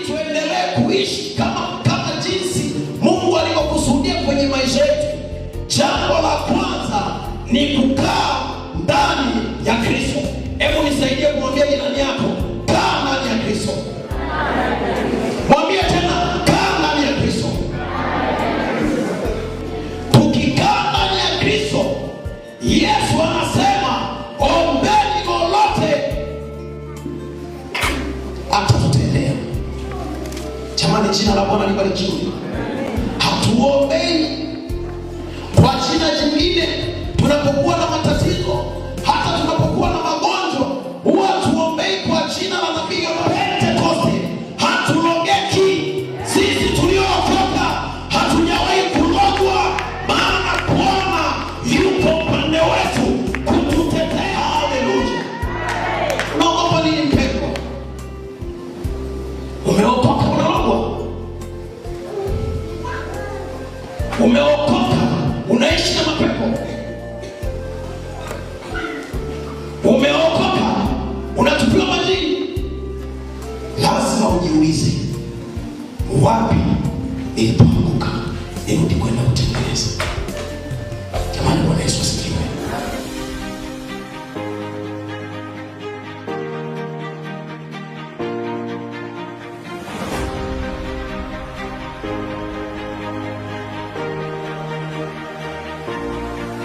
ili tuendelee kuishi kama jinsi Mungu alivyokusudia kwenye maisha yetu, jambo la kwanza ni kukaa ndani ya Kristo. Hebu nisaidie kumwambia jirani yako, kaa ndani ya Kristo. Mwambie tena, kaa ndani ya Kristo. Tukikaa ndani ya Kristo, Yesu anasema ombeni lolote atatutendea. Jamani, jina la Bwana libarikiwe. Hatuombei kwa jina jingine tunapokuwa na matatizo, hata tunapokuwa na magonjwa, huwa tuombei kwa jina la nabii wa Pentekoste. Hatulogeki. Sisi tuliokoka hatujawahi kulogwa, maana Bwana yupo upande wetu kututetea. Haleluya. Unaogopa nini mpendwa? Umeokoka unalogwa? Umeokoka unaishi na mapepo? Umeokoka unatupiwa majini? Lazima ujiulize, wapi ipo